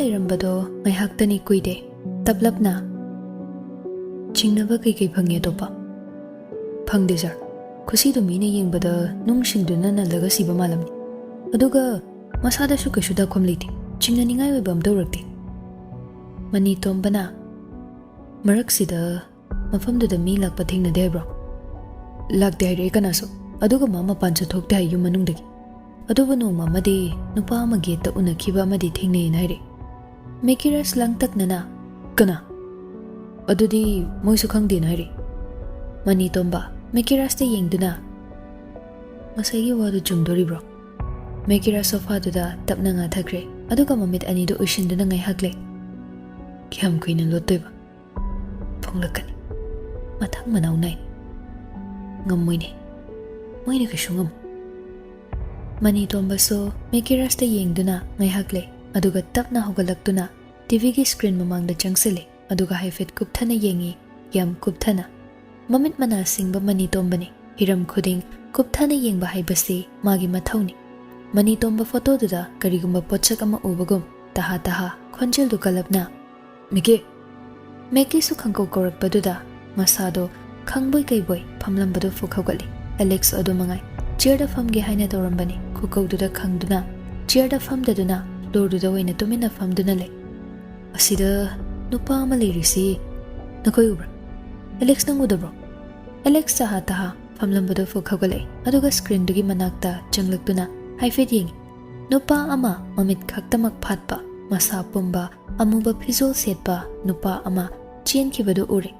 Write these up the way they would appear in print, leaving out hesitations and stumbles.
leirambado ngaihaktani kuide taplapna chingnaba kai phange topa phangde sir khusi do mine yengbada nungsingduna nalaga siba malamni aduga masada su kashu da khomliti chingna ningai we bam dawrakti mani tombana maraksida mafamdu da mi lakpa thingna debro lakde re kanaso aduga mama pancha thokte hayu manungdagi aduba no mama de nupa ma ge ta unakhiba amadi thingne naire mekiras langtaknana kana adudi moisu khangde naire mani tomba mekiras te yengduna masagi wadu chumdori bro mekiras sofa duda tapna nga thakre aduga mamit ani do ushinduna ngai hakle kyam kuina lotoiba phonglakani mathang manau nai ngamoine moine ka shungam mani tomba so mekiras te yengduna ngai hakle aduga tapna hogalaktuna tv gi screen mamangda changsile aduga haifet kupthana yengi yam kupthana mamit mana singba mani tombani hiram khuding kupthana yengba haibasi magi mathauni mani tomba photo duda karigumba potchak ama ubagum taha khonjel du kalapna meke su khangko korak paduda masado khangboi kaiboi phamlambado fukhagali alex odo mangai chair da famge haina dorambani khukau duda khangduna chair da famdaduna door duda waina tumina famduna le asida nupa ama lerisi nakoi ubra alex nangudabro alex taha famlambado fukhagali aduga screen dugi manakta changlakduna haifet yengi nupa ama mamit khaktamak phatpa masa pumba amuba phizol setpa nupa ama chen khibadu uri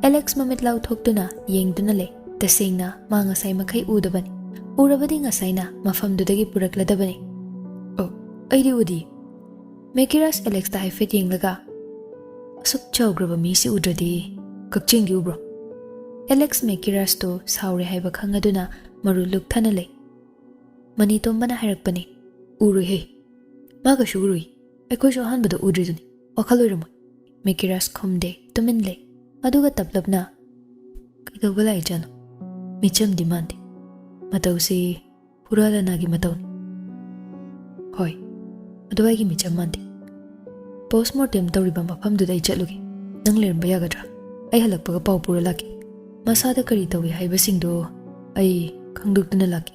alex mamit lau thokduna yengduna le tasengna ma ngasai makhai udabani urabadi ngasai na mafamdudagi purakladabani oh aidi udi mekiras alex ta haifet yenglaga asuk chawgraba mi si udradi kakchengi ubro alex mekiras to saure haiba khangaduna maru lukthana le mani tombana hairakpani urui he maga shurui aikoi so hanbada udriduni WakhaL oiramu mekiras khomde tumin le aduga taplapna kaidobala ijano micham dimandi matausi purala nagi matauni hoi aduai gi micham mandi postmortem tawriba mafamduda ai chatlugi nang leramba yagadra ai halakpaga pau pura laki masada kari tawi haibasingdo ai khangdukduna laki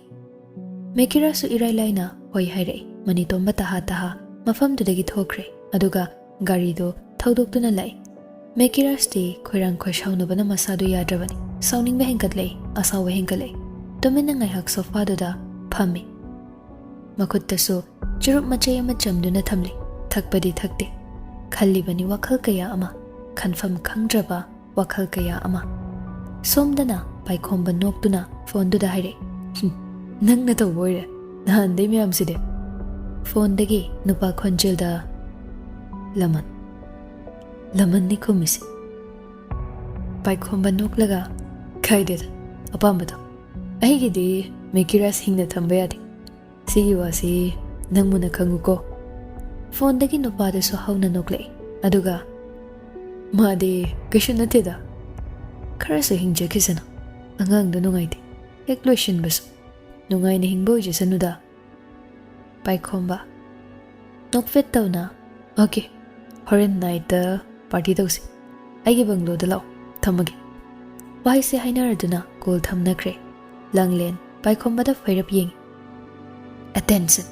mekirasu irai laina hoi hairai mani tomba taha mafamdudagi thokre aduga gari do thaudokduna lai mekiras ti khoirang khoishaunabana masadu yadrabani sauning be henkatlei asawa henkalei tomena ngai hak sofa da phami makuttasu churup machai ama chamduna thamli thakpadi thakte khallibani WakhaL kaya ama khanfam khangdraba WakhaL kaya ama somdana paikhomba noktuna phone duda haire nangna to boire nan dei myam side phone dagi nupa khonjel da laman ni komisi paikhomba noklaga khaide apambado aigidi mekiras hingna thamba yadi sigi wasi nangmuna khanguko phone dagi nupa da so hauna noklei aduga made kishuna teda khara se hingje kisana angang da nungaide ekloishin bas nungai ni hingbo je sanuda paikhomba nokfet tawna okay horen night da party dawsi aigi banglo da law thamage wai se hainaraduna call thamnakre langlen paikhomba da fairap yeng attention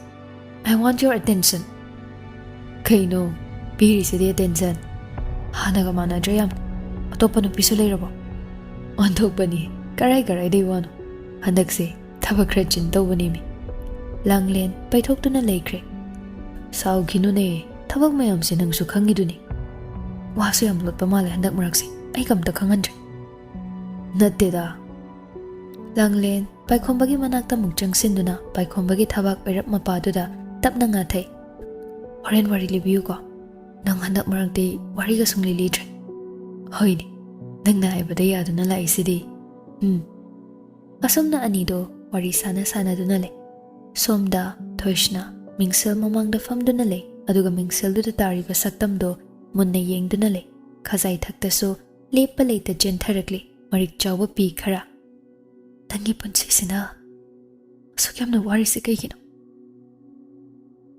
I want your attention kaino piri se de attention hanaga mana jayam atopanu pisulei rabo onthokpani karai dei wano handakse thabak khra chin tawbani mi langlen paithoktuna leikre sauginu ne thabak mayam se nangsu khangiduni wasu yam lotpa male handak marakse ai kamta khanganjre natteda langlen paikhombagi manakta mukchang sinduna paikhombagi thabak oirap mapaduda tapna nga thai horen wari libiu ko nang handak marakte wari ga sungli litre hoini nangna aibada yaduna lai sidi asomna anido wari sana duna le somda thoishna mingsel mamangda famduna le aduga mingsel du tariba saktamdo munna yengduna le khazai thaktaso lepa leita jentharakli marik chawa pi khara tangi punsi sina sukyamna wari se kaigino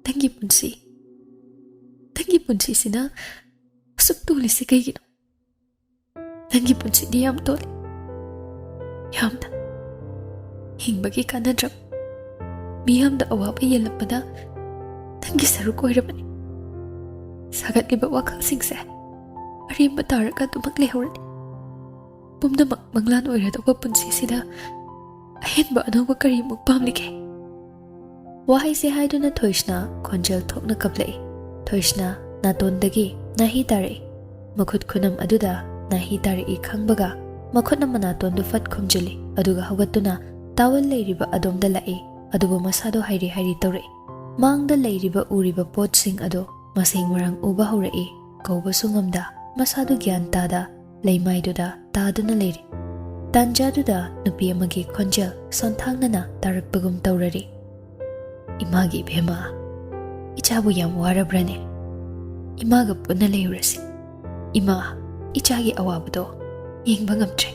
tangi punsi Nangi punsisina asuk tulisi kaygino. Nangi punsidi yam toli. Yamda hingbagi kanadram. Miyamda awaba yelappada nangi saruk oirabani. Sagatliba wakhalsingse arimba taraka tumak lehorani. Pumdamak manglan oiradaba punsisida ahenba anoba karimuk pamlige. Wahai se haiduna Thoishna khonjel thokna kaplai. Thoishna natondagi nahi tare. Makhut khunam aduda nahi tare I khangbaga makhutna manatondu fat khumjili aduga hawatuna tawal leiriba adomda lai aduba masado hairi hairi tore. Mangda leiriba uriba potsing ado masing marang uba horai kauba sungamda masado gyan tada leimaiduda taduna leiri. Tanjaduda nupi amagi khonjel sonthangnana tarakpagum taurari. Imagi bhema ichabu yam warabrane. Imaga punna leurasi. Ima ichagi awabdo yengba ngamtre.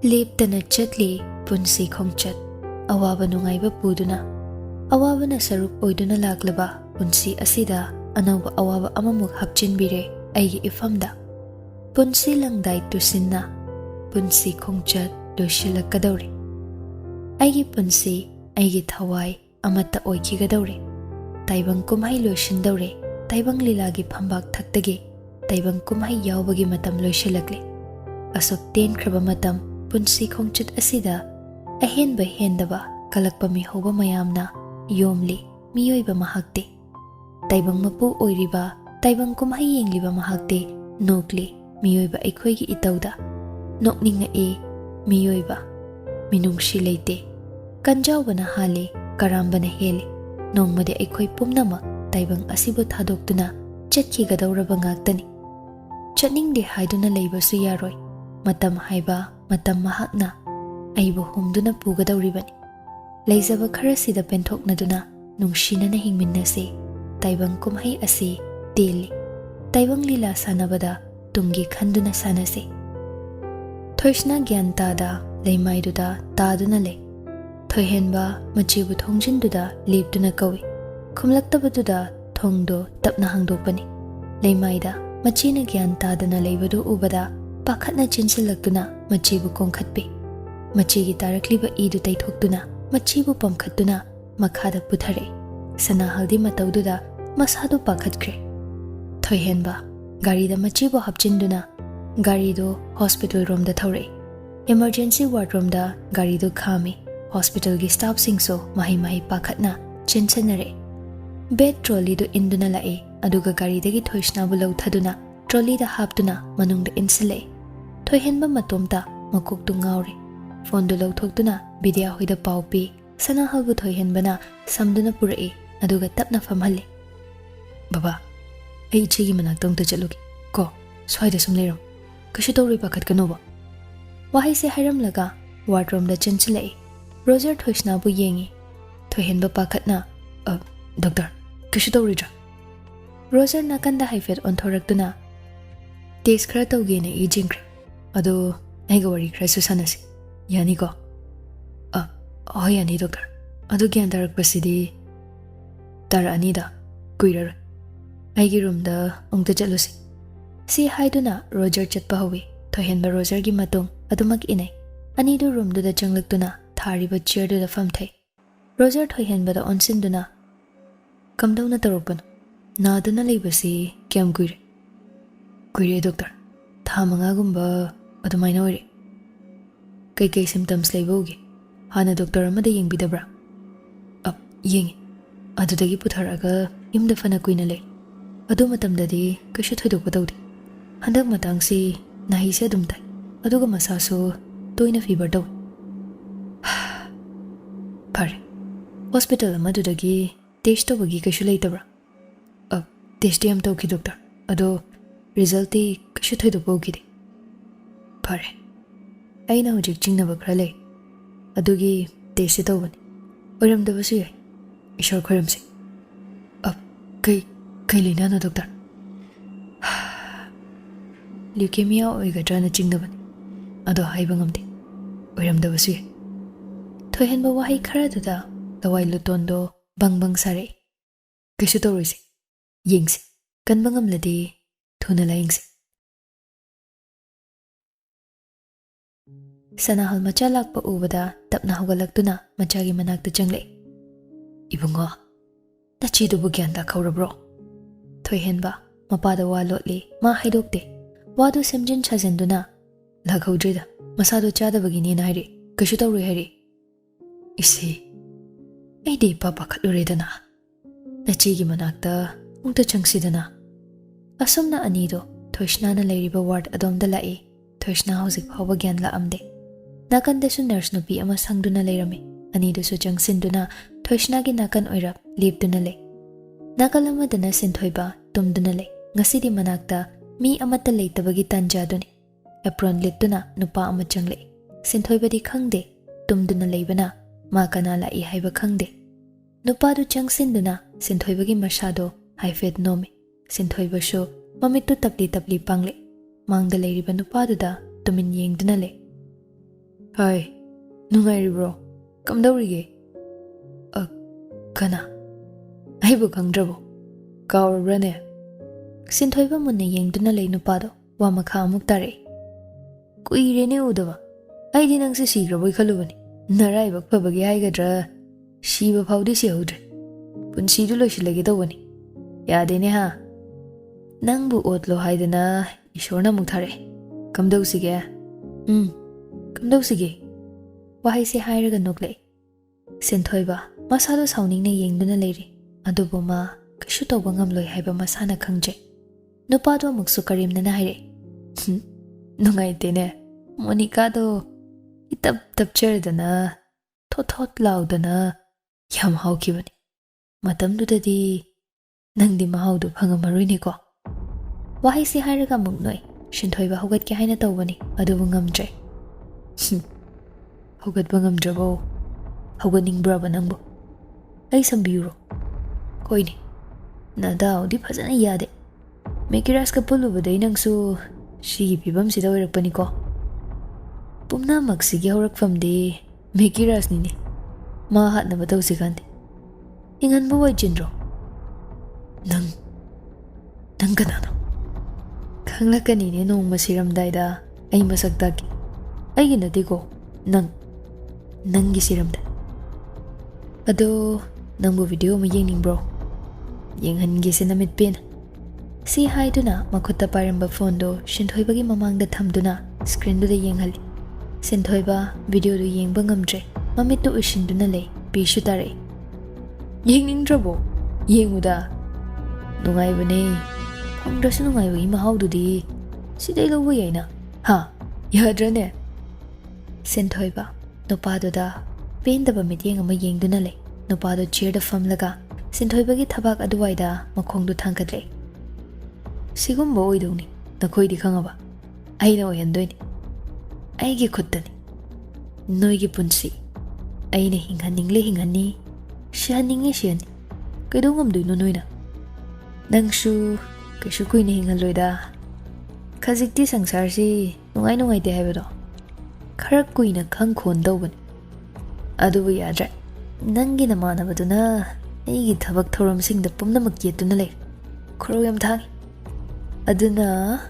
Leptana chatli punsi khongchat awaba nungaiba puduna. Awabana sarup oiduna laklaba punsi asida anawba awaba amamuk hapchinbire aigi ifamda. Punsi langdai tusinna punsi khongchat loishilakadawri. Aigi punsi aigi thawai amata oikigadawri. Taibang kumhai loishindawri. Taibang lilagi phambak thaktage taibang kumhai yawbagi matam loishilakli. Asok ten kraba matam punsi khongchat asida ahenba hendaba kalakpa mihoba mayamna yomli miyoiba mahakte. Taibang mapu oiriba taibang kumhai yengliba mahakte nokli miyoiba aikhoigi itauda. Nokninga miyoiba minungshi leite. Kanjawbana hali karambana heli. Nongmade aikhoi pumnama taibang asibu thadoktuna chatkigadawraba ngaktani. Chatningde haiduna leibasu yaroi. Matam haiba matam mahakna aibu humduna pugadawribani. Leizaba kharasida penthoknaduna nungsinana hingminnase. Taibang kumhai asi teli. Taibang lila sanabada tungi khanduna sanase. Thoishna gyan tada leimaiduda taduna lei. Thoihenba machibu thongjinduda lepduna kawi. Khumlaktabaduda thongdo tapna hangdokpani. Leimaida machina gyan tadana leibadu ubada pakhatna chinsilaktuna machibu kongkhatpi. Machigi tarakliba idu taithoktuna machibu pamkhattuna makhada puthare. Sanahaldi mataududa masadu pakhatkre. Thoihenba garida machibu hapchinduna garido hospital room da thore. Emergency ward room da garido khami. Hospital gi staff singso mahi pakhatna chinsanare. Bed trolley do induna lae aduga gari dagi Thoishna bu lauthaduna trolley da haptuna manungda insile. Thoihenba matomta makok tu ngauri. Phone do lauthokduna bidia hoida paupi sanahal bu Thoihenbana samduna purai aduga tapna famhalle. Baba ei chigi manaktong ta chalugi ko swaida sum leiram kashu tawri pakhat kanoba. Wahai se hairam laga wardroom da chinsile. Roger Thoishna bu yengi. Thoihenba pakhatna doctor kashu tawridra. Roger nakanda haifet onthoraktuna test khara tawgene ijingkre. Ado aiga wari khara susanasi. Yani ko yani doctor. Ado gyan tarakpasidi tara anida kuirar. Aigi room da ongta chalusi. Si haiduna Roger chatpa hawi. Thoihenba Roger gi matung adumak inai. Anidu room da changlaktuna thariba chair da famthai. Roger Thoihenba da onsinduna kamdawna tarokpano. Naduna leibasi kyam kuire. Kuire doctor. Thamanga gumba adumaina oire. Kai symptoms leibogi. Hana doctor amada yengbidabra. Yengi. Adudagi putharaga yumda fana kuina lei. Adu matamdadi kashu thoidokpa tawdi. Handak matangsi nahi se adumtai. Aduga masasu toina fever daw. Pare. Hospital amadudagi test tawagi kashu leitabra. Test yam tawki doctor. Ado result kashu thoidokpa ugide. Pare. Aina hujik jingnaba khara lei. Adugi test tawbani. Oiramdabasu yai. Ishor khoiramse. Kai lina na doctor. Leukemia oigadrana jingnabani. Ado haiba ngamde. Oiramdabasu yai. Thoihenba wahai khara duda lawai lutondo bang sare. Kashu tawrisi. Yengsi, kanbangam ladi, thuna la yengsi. Sanahal macha lakpa ubada tapna hogalagtuna machagi manakta changle. Ibungo, nachidubu gyanda kaurabro. Thoihenba, mapada wa lotli, ma haidokte. Wadu semjin chazenduna. Laghaudrida, masado chadabagini nairi, kashutauri hari. Isi, aidi papa katluredana. Nachigi manakta, ungta changsidana. Asumna anido, thoishna na lairiba ward adomda lai, thoishna hauzik phawa gyan la amde. Nakandesu nurse nupi ama sangduna lairami, anido su changsinduna, thoishna gi nakan oirap, lipduna lai. Nakalamadana sinthoiba, tumduna lai, ngasidi manakta, mi amata leitabagi tanjaduni. Apron lituna nupa ama changle. Sinthoibadi khangde, tumduna leibana, ma kana lai haiba khangde. Nupa du changsinduna, sinthoibagi masado, haifet nomi. Sinthoiba sho, mamitu tapli pangle. Mangda leiriba nupa duda, tumin yengduna le. Hai, nungairi bro, kamdaurige? Kana? Aibu khangdrabo, kaurabrane? Sinthoiba munna yengduna le nupa do, wa makha amuk tare. Kuirene udaba, aidi nangse sigraboi khalubani. Naraiba phabagi haigadra, shiba phaudi si haudre. Punsidu loisilage dawani. Yadene ha. Nangbu otlo haidana ishorna mukthare. Kamdausige? Kamdausige? Wahai se hairaga nokle. Sinthoiba, masado sauningne yengduna leiri. Adubo ma kashu tawba ngamloi haiba masana khangje. Nupado amuksu karimnana haire. Nungaitene, Monica do itap cherdana, thot laudana, yam haukibani. Matamdudadi nangdi mahaudu phangamaruini ko. Wahai si hairaga mugnoi, sinthoiba hogatke haina tawbani, adubu ngamdre. Hogatba ngamdrabo, hoganingbraba nangbo. Ai sambiro. Koini, nadao di phajana yade. Mekiraska pulubadai nangsu Shigi pibam sida oirakpani ko. Pumna maksigi haurakfamdi Mekiras nini. Ma hatnaba tawsikandi. Inganba wai jindro. Nang kanano? Khanglakani ne nongma siramdaida ai masaktaki. Aigi nati ko nangi siramda. Ado nangbu video ma yengningbro. Yenghangi sinamit pin. Si haiduna makutta paramba phone do sinthoibagi mamangda thamduna screen do yenghali. Sinthoiba video do yengba ngamdre. Mamitu ushinduna lei pishu tare. Yengningdrabo yenguda. Nungaibane. Phangdrasu nungaibagi mahaududi sidai lawba yaina. Ha, yadrane. Sinthoiba nupaduda pendaba mityeng ama yengduna lei. Nupado chair da famlaga sinthoibagi thabak aduwaida makhongdu thangkadle. Sigumba oidoni nakoidi khangaba aina oyandoini aigi khuttani noigi punsi aina hinghaningle hinghani shaninge shiani kaidongamdoino noina nangshu kaishu kuina hinghalloida khajikti sangsarsi nungai te haibado khara kuina khangkhon dawbani adubu yadra nangi namanabaduna aigi thabak thoramsingda pumnamak yetuna lei khoro yam thangi Aduna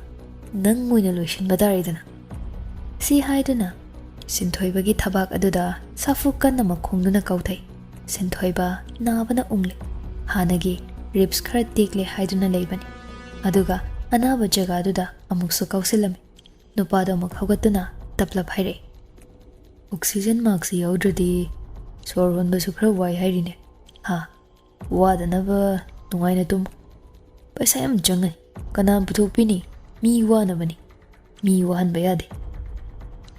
nang moina loishinba daridana. Si haiduna sinthoibagi thabak aduda safukan makhongduna kauthai. Sinthoiba nabana umle. Hanagi ribs khara tekle haiduna leibani. Aduga anaba jaga aduda amuksu kausilami. Nupada amuk haugatuna taplap haire. Oxygen mask yaudradi sor honbasu khara wai hairine. Ha, wadanaba nungaina tum. Paisa yam jangai. Kanam puthokpini mi wanabani mi wahanba yade.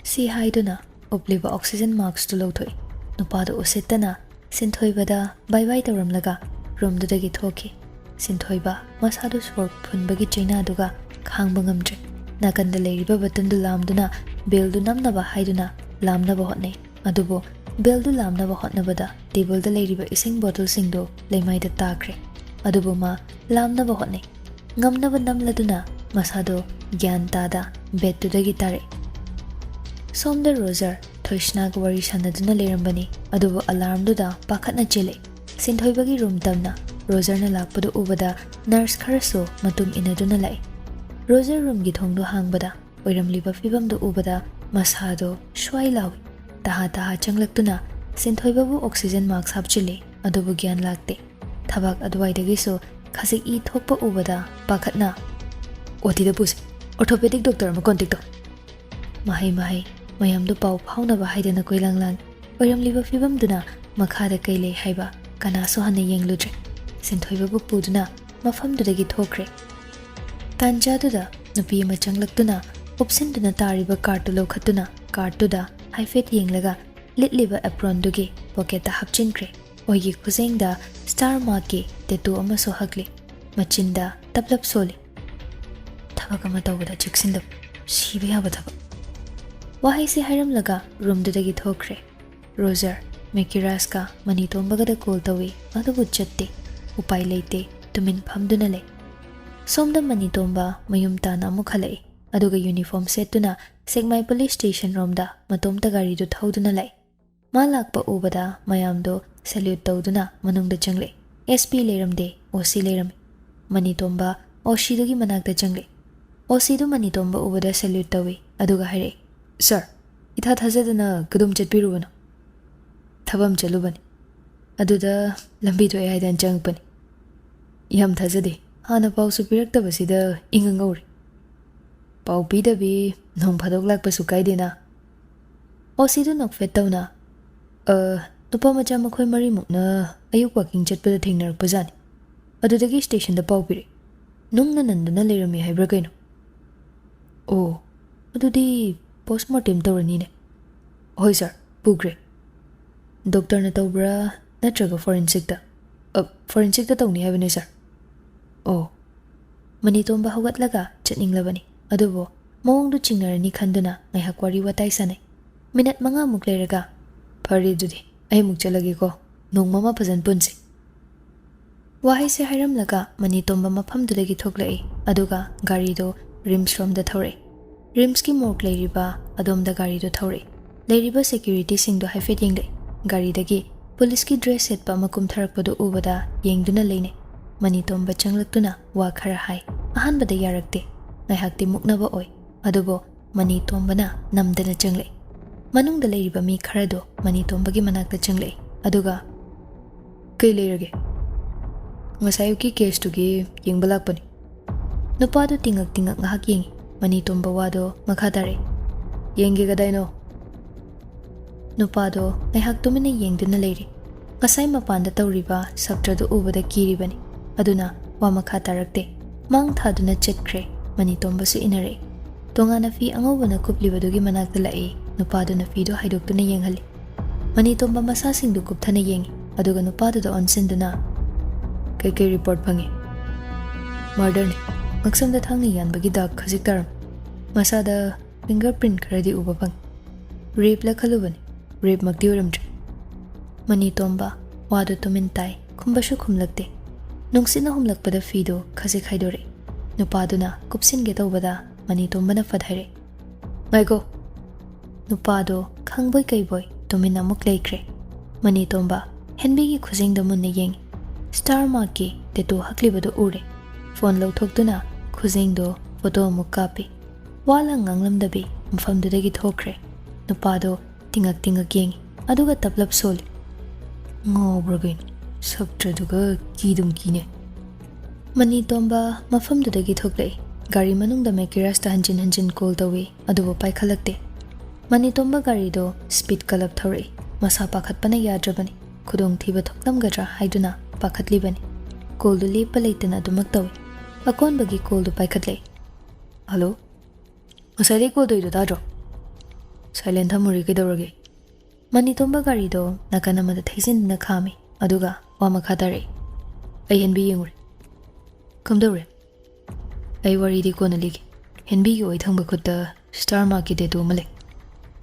Si haiduna upliba oxygen mask tu lauthoi. Nupada usettana sinthoibada bye tawramlaga romdudagi thoki. Sinthoiba masadu sor phunbagi chaina duga khangba ngamdre. Nakanda leiriba batandu lamduna beldu namnaba haiduna lamnaba hotnei. Adubo beldu lamnaba hotnabada table da leiriba ising bottle singdo leimaida takre. Adubo ma lamnaba hotnei. Ngamnaba namladuna masado gyan tada bedudagi tare. Somda Roger thoishnaga wari sanaduna leirambani adubu alarmduda pakhatna chile. Sinthoibagi room tamna Rogerna lakpadu ubada nurse kharasu matum inaduna lai. Roger room gi thongdu hangbada oiramliba fibamdu ubada masado shwai lawi. Taha changlaktuna sinthoibabu oxygen mask hapchili adubu gyan lakte. Thabak adwaidagisu khasik I thokpa ubada pakhatna. Otida puse orthopedic doctor ma contact to. Mahai mayamdu pau phaunaba haidana koilanglang. Oiramliba fibamduna makhada kaile haiba kanaso hana yengludre. Sinthoibabu puduna mafamdudagi thokre. Tanjaduda nupi ama changlaktuna upsinduna tariba kartu lokhatuna kartuda haifet yenglaga litliba apron dugi pocket hapchinkre. Oigi khuzengda star mark ki tattoo ama so hakli. Machinda taplap soli. Thabak ama tawbada chiksinda sibi haba thabak. Wahai se hairam laga room dudagi thokre. Roger Mekiraska Manitombaga call tawi adubu chatte upai leite tumin phamduna le. Somda Manitomba mayum tana mukhalai aduga uniform setuna Segmai police station romda matomta gari du thauduna lai. Malakpa ubada mayamdo salute tawduna manungda changle. SP leramde OC leram. Manitomba OC dugi manakta changle. OC du Manitomba ubada salute tawi aduga haire. Sir, itha thazadana kadum chatpirubano. Thabam chalubani. Aduda lambi to aidan changpani. Yam thazade hana pau supiraktabasida ingangori. Pau pidabi nong phadok lakpasu kaidena. OC du nokfet tawna. Nupa macha makhoi mari mukna ayuk walking chatpada thengnarakpa jani. Adudagi station da pau pire. Nungna nanduna lerami haibra kaino. Oh, adudi postmortem tawrani ne. Hoi sir, pugre. Doctor na tawbra natraga forensic da. Forensic da tawni haibane sir. Oh, Manitomba hugatlaga chatninglabani. Adubo mawongdu chingnarani khanduna ngaihak wari watai sanai. Minute manga muk leiraga phari dudi ai muk chalagi ko nongmama phajan punsi. Wahai se hairam laga Manitomba mafamdudagi thoklai aduga gari do rims rom da thore. Rims ki mork leiriba adom da gari do thore. Leiriba security sing do haifet yengle. Gari dagi police ki dress set pa makum tharakpadu ubada yengduna leine. Manitomba changlaktuna WakhaL hai ahanbada yarakte. Ngaihakti muknaba oi adubo Manitombana namdana changle. Manungda leiriba mi kharado Manitombagi manakta changle. Aduga kai leirage. Ngasayuki case tugi yengba lakpani. Nupadu tingak ngahak yengi. Manitomba wado makhadare. Yengi gadaino. Nupado ngaihak tumina yengduna leiri. Ngasay mapanda tawriba sabtradu ubada kiribani. Aduna wa makhatarakte. Mang thaduna chetkre. Manitomba su inare. Tongana fi angawna kuplibadugi manakta lai. Nupado na fi do haidoktuna yenghali. Manitomba masasing du kupthana yengi. Aduga nupado do onsinduna. Kai report phangi. Murder ni. Maksamda thangni yanbagi dak khajik taram. Masada fingerprint kharadi uba phang. Rape la khalubani. Rape makti oramtre. Manitomba wado tumintai khumbashu khumlakte. Nungsina humlakpada fido khajik haidore. Nupaduna kupsin ge tawbada Manitomba na fadhaire. Maiko. Nupado khangboy kaiboy tumina muk laikre. Manitomba henbigi khuzing da munne yengi. Star mark ki tattoo haklibadu ure. Phone lauthokduna khuzing do photo muk kapi. Wala nganglamdabi mfamdudagi thokre. Nupado tingak yengi. Aduga taplap soli. Ngobragain. Sabtraduga kidum kine. Manitomba mafamdudagi thoklai. Gari manungda Mekirasta hanjin call tawi adubo paikhalakte. Manitomba gari do speed kalap thori. Masa pakhatpana yadrabani. Khudong thiba thoklamgadra haiduna pakhatlibani. Call du lepa leitana dumak tawi. Akon bagi call du paikhatlai. Hello? Masari call do tadro. Silent hamuri kidorage. Manitomba gari do nakanamada thaisin na khami. Aduga wa makhadare. Ai henbi yengure. Kamdore. Ai wari di kona ligi. Henbi gi oi thangba khutta star mark ki tattoo male.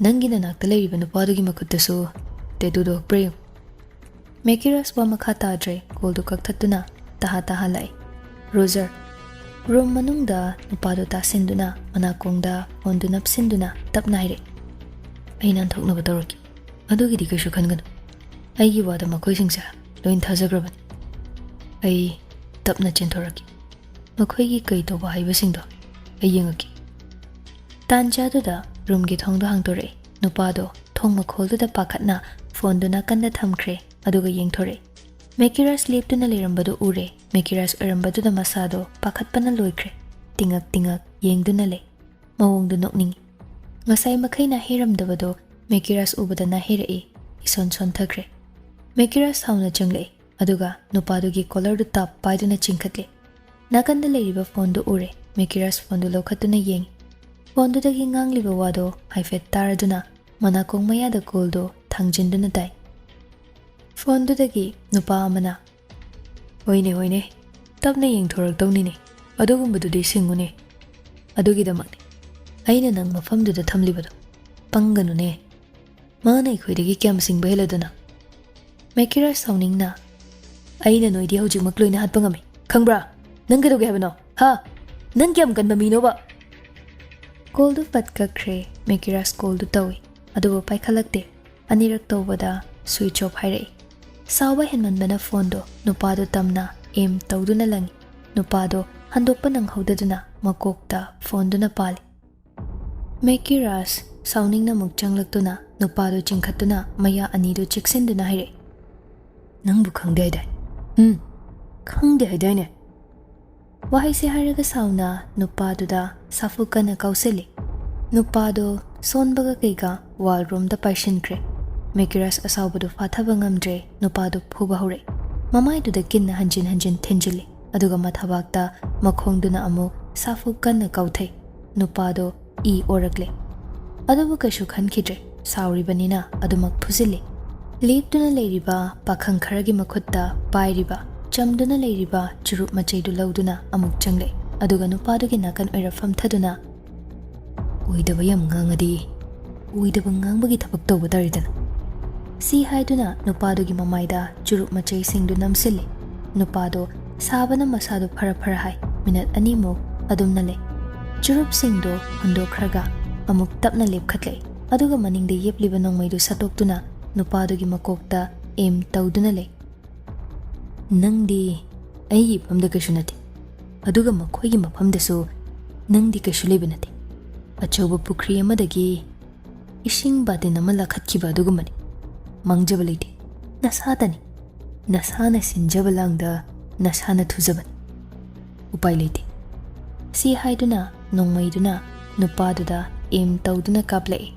Nangi na nakta leiriba nupadugi makhutta so tattoo do prey. Mekiras wa makhata adre call du kakthatuna taha lai. Roger. Room manungda nupado tasinduna manakongda ondu napsinduna tapnaire. Ai nan thokna batoraki. Adugi di kaishu khanganu. Aigi wada makhoi singsa loin thajagrabani. ꯑꯩ ꯇꯞꯅ ꯆꯦꯟꯊꯣꯔꯛꯈꯤ ꯃꯈꯣꯏꯒꯤ ꯀꯩ ꯇꯧꯕ ꯍꯥꯏꯕꯁꯤꯡꯗꯣ ꯑꯩ ꯌꯦꯡꯉꯛꯈꯤ ꯇꯥꯟꯖꯥꯗꯨꯗ ꯔꯨꯝꯒꯤ ꯊꯣꯡꯗꯣ ꯍꯥꯡꯗꯣꯔꯛꯏ ꯅꯨꯄꯥꯗꯣ ꯊꯣꯡ ꯃꯈꯣꯜꯗꯨꯗ ꯄꯥꯈꯠꯅ ꯐꯣꯟꯗꯨ ꯅꯥꯀꯟꯗ ꯊꯝꯈ꯭ꯔꯦ ꯑꯗꯨꯒ ꯌꯦꯡꯊꯣꯔꯛꯏ ꯃꯦꯀꯤꯔꯥꯁ ꯂꯦꯞꯇꯨꯅ ꯂꯩꯔꯝꯕꯗꯨ ꯎꯔꯦ ꯃꯦꯀꯤꯔꯥꯁ ꯑꯣꯏꯔꯝꯕꯗꯨꯗ ꯃꯁꯥꯗꯣ ꯄꯥꯈꯠꯄꯅ ꯂꯣꯏꯈ꯭ꯔꯦ ꯇꯤꯡꯉꯛ ꯇꯤꯡꯉꯛ ꯌꯦꯡꯗꯨꯅ ꯂꯩ ꯃꯑꯣꯡꯗꯨ ꯅꯣꯛꯅꯤꯡꯉꯤ ꯉꯁꯥꯏ ꯃꯈꯩꯅ ꯍꯩꯔꯝꯗꯕꯗꯣ ꯃꯦꯀꯤꯔꯥꯁ ꯎꯕꯗ ꯅꯥꯍꯩꯔꯛꯏ ꯏꯁꯣꯟ ꯁꯣꯟꯊꯈ꯭ꯔꯦ ꯃꯦꯀꯤꯔꯥꯁ ꯁꯥꯎꯅ ꯆꯪꯂꯛꯏ ꯑꯗꯨꯒ ꯅꯨꯄꯥꯗꯨꯒꯤ ꯀꯣꯂꯔꯗꯨ ꯇꯥꯞ ꯄꯥꯏꯗꯨꯅ ꯆꯤꯡꯈꯠꯂꯤ ꯅꯥꯀꯟꯗ ꯂꯩꯔꯤꯕ ꯐꯣꯟꯗꯨ ꯎꯔꯦ ꯃꯦꯀꯤꯔꯥꯁ ꯐꯣꯟꯗꯨ ꯂꯧꯈꯠꯇꯨꯅ ꯌꯦꯡꯉꯤ ꯐꯣꯟꯗꯨꯗꯒꯤ ꯉꯥꯡꯂꯤꯕ ꯋꯥꯗꯣ ꯍꯥꯏꯐꯦꯠ ꯇꯥꯔꯗꯨꯅ ꯃꯅꯥꯀꯣꯡ ꯃꯌꯥꯗ ꯀꯣꯜꯗꯣ ꯊꯥꯡꯖꯤꯟꯗꯨꯅ ꯇꯥꯏ ꯐꯣꯟꯗꯨꯗꯒꯤ ꯅꯨꯄꯥ ꯑꯃꯅ ꯍꯣꯏꯅꯦ ꯍꯣꯏꯅꯦ ꯇꯞꯅ ꯌꯦꯡꯊꯣꯔꯛꯇꯧꯅꯤꯅꯦ ꯑꯗꯨꯒꯨꯝꯕꯗꯨꯗꯤ ꯁꯤꯡꯉꯨꯅꯦ ꯑꯗꯨꯒꯤꯗꯃꯛꯅꯦ ꯑꯩꯅ ꯅꯪ ꯃꯐꯝꯗꯨꯗ ꯊꯝꯂꯤꯕꯗꯣ ꯄꯪꯒꯅꯨꯅꯦ ꯃꯥꯅ ꯑꯩꯈꯣꯏꯗꯒꯤ ꯀꯌꯥꯝ ꯁꯤꯡꯕ ꯍꯦꯜꯂꯗꯨꯅ ꯃꯦꯀꯤꯔꯥꯁ ꯁꯥꯎꯅꯤꯡꯅ ꯑꯩꯅ ꯅꯣꯏꯗꯤ ꯍꯧꯖꯤꯛꯃꯛ ꯂꯣꯏꯅ ꯍꯥꯠꯄ ꯉꯝꯃꯤ ꯈꯪꯕ꯭ꯔꯥ ꯅꯪ ꯀꯩꯗꯧꯒꯦ ꯍꯥꯏꯕꯅꯣ ꯍꯥ ꯅꯪ ꯀꯌꯥꯝ ꯀꯟꯕ ꯃꯤꯅꯣꯕ ꯀꯣꯜꯗꯨ ꯄꯠ ꯀꯛꯈ꯭ꯔꯦ ꯃꯦꯀꯤꯔꯥꯁ ꯀꯣꯜꯗꯨ ꯇꯧꯏ ꯑꯗꯨꯕꯨ ꯄꯥꯏꯈꯠꯂꯛꯇꯦ ꯑꯅꯤꯔꯛ ꯇꯧꯕꯗ ꯁ꯭ꯋꯤꯆ ꯑꯣꯐ ꯍꯥꯏꯔꯛꯏ ꯁꯥꯎꯕ ꯍꯦꯟꯃꯟꯕꯅ ꯐꯣꯟꯗꯣ ꯅꯨꯄꯥꯗꯣ ꯇꯝꯅ ꯑꯦꯝ ꯇꯧꯗꯨꯅ ꯂꯪꯉꯤ ꯅꯨꯄꯥꯗꯣ ꯍꯟꯗꯣꯛꯄ ꯅꯪꯍꯧꯗꯗꯨꯅ ꯃꯀꯣꯛꯇ ꯐꯣꯟꯗꯨꯅ ꯄꯥꯜꯂꯤ ꯃꯦꯀꯤꯔꯥꯁ ꯁꯥꯎꯅꯤꯡꯅ ꯑꯃꯨꯛ ꯆꯪꯂꯛꯇꯨꯅ ꯅꯨꯄꯥꯗꯣ ꯆꯤꯡꯈꯠꯇꯨꯅ ꯃꯌꯥ ꯑꯅꯤꯗꯨ ꯆꯦꯛꯁꯤꯟꯗꯨꯅ ꯍꯥꯏꯔꯛꯏ ꯅꯪꯕꯨ ꯈꯪꯗꯦ ꯍꯥꯏꯗꯥꯏ ꯈꯪꯗꯦ ꯍꯥꯏꯗꯥꯏꯅꯦ ꯋꯥꯍꯩꯁꯦ ꯍꯥꯏꯔꯒ ꯁꯥꯎꯅ ꯅꯨꯄꯥꯗꯨꯗ ꯁꯥꯐꯨ ꯀꯟꯅ ꯀꯥꯎꯁꯤꯜꯂꯤ ꯅꯨꯄꯥꯗꯣ ꯁꯣꯟꯕꯒ ꯀꯩꯒ ꯋꯥꯜꯔꯣꯝꯗ ꯄꯥꯏꯁꯤꯟꯈ꯭ꯔꯦ ꯃꯦꯀꯤꯔꯥꯁ ꯑꯁꯥꯎꯕꯗꯨ ꯐꯥꯊꯕ ꯉꯝꯗ꯭ꯔꯦ ꯅꯨꯄꯥꯗꯨ ꯐꯨꯕ ꯍꯧꯔꯛꯏ ꯃꯃꯥꯏꯗꯨꯗ ꯀꯤꯟꯅ ꯍꯟꯖꯤꯟ ꯍꯟꯖꯤꯟ ꯊꯤꯟꯖꯤꯜꯂꯤ ꯑꯗꯨꯒ ꯃꯊꯕꯥꯛꯇ ꯃꯈꯣꯡꯗꯨꯅ ꯑꯃꯨꯛ ꯁꯥꯐꯨ ꯀꯟꯅ ꯀꯥꯎꯊꯩ ꯅꯨꯄꯥꯗꯣ ꯏ ꯑꯣꯔꯛꯂꯦ ꯑꯗꯨꯕꯨ ꯀꯩꯁꯨ ꯈꯟꯈꯤꯗ꯭ꯔꯦ ꯁꯥꯎꯔꯤꯕꯅꯤꯅ ꯑꯗꯨꯃꯛ ꯐꯨꯖꯤꯜꯂꯤ ꯂꯦꯞꯇꯨꯅ ꯂꯩꯔꯤꯕ ꯄꯥꯈꯪ ꯈꯔꯒꯤ ꯃꯈꯨꯠꯇ ꯄꯥꯏꯔꯤꯕ ꯆꯝꯗꯨꯅ ꯂꯩꯔꯤꯕ ꯆꯨꯔꯨꯞ ꯃꯆꯩꯗꯨ ꯂꯧꯗꯨꯅ ꯑꯃꯨꯛ ꯆꯪꯂꯛꯏ ꯑꯗꯨꯒ ꯅꯨꯄꯥꯗꯨꯒꯤ ꯅꯥꯀꯟ ꯑꯣꯏꯔ ꯐꯝꯊꯗꯨꯅ ꯑꯣꯏꯗꯕ ꯌꯥꯝ ꯉꯥꯡꯉꯗꯤ ꯑꯣꯏꯗꯕ ꯉꯥꯡꯕꯒꯤ ꯊꯕꯛ ꯇꯧꯕ ꯇꯥꯔꯦꯗꯅ ꯁꯤ ꯍꯥꯏꯗꯨꯅ ꯅꯨꯄꯥꯗꯨꯒꯤ ꯃꯃꯥꯏꯗ ꯆꯨꯔꯨꯞ ꯃꯆꯩꯁꯤꯡꯗꯨ ꯅꯝꯁꯤꯜꯂꯤ ꯅꯨꯄꯥꯗꯣ ꯁꯥꯕꯅ ꯃꯁꯥꯗꯨ ꯐꯔ ꯐꯔ ꯍꯥꯏ ꯃꯤꯅꯠ ꯑꯅꯤꯃꯨꯛ ꯑꯗꯨꯝꯅ ꯂꯩ ꯆꯨꯔꯨꯞꯁꯤꯡꯗꯣ ꯍꯨꯟꯗꯣꯛꯈ꯭ꯔꯒ ꯑꯃꯨꯛ ꯇꯞꯅ ꯂꯦꯞꯈꯠꯂꯛꯏ ꯑꯗꯨꯒ ꯃꯅꯤꯡꯗ ꯌꯦꯞꯂꯤꯕ ꯅꯣꯡꯃꯩꯗꯨ ꯁꯠꯇꯣꯛꯇꯨꯅ ꯅꯨꯄꯥꯗꯨꯒꯤ ꯃꯀꯣꯛꯇ ꯑꯦꯝ ꯇꯧꯗꯨꯅ ꯂꯩ ꯅꯪꯗꯤ ꯑꯩꯒꯤ ꯃꯐꯝꯗ ꯀꯩꯁꯨ ꯅꯠꯇꯦ ꯑꯗꯨꯒ ꯃꯈꯣꯏꯒꯤ ꯃꯐꯝꯗꯁꯨ ꯅꯪꯗꯤ ꯀꯩꯁꯨ ꯂꯩꯕ ꯅꯠꯇꯦ ꯑꯆꯧꯕ ꯄꯨꯈ꯭ꯔꯤ ꯑꯃꯗꯒꯤ ꯏꯁꯤꯡ ꯕꯥꯇꯤꯟ ꯑꯃ ꯂꯥꯈꯠꯈꯤꯕ ꯑꯗꯨꯒꯨꯝꯕꯅꯤ ꯃꯥꯡꯖꯕ ꯂꯩꯇꯦ ꯅꯁꯥꯗꯅꯤ ꯅꯁꯥꯅ ꯁꯤꯟꯖꯕ ꯂꯥꯡꯗ ꯅꯁꯥꯅ ꯊꯨꯖꯕꯅꯤ ꯎꯄꯥꯏ ꯂꯩꯇꯦ ꯁꯤ ꯍꯥꯏꯗꯨꯅ ꯅꯣꯡꯃꯩꯗꯨꯅ ꯅꯨꯄꯥꯗꯨꯗ ꯑꯦꯝ ꯇꯧꯗꯨꯅ ꯀꯥꯞꯂꯛꯏ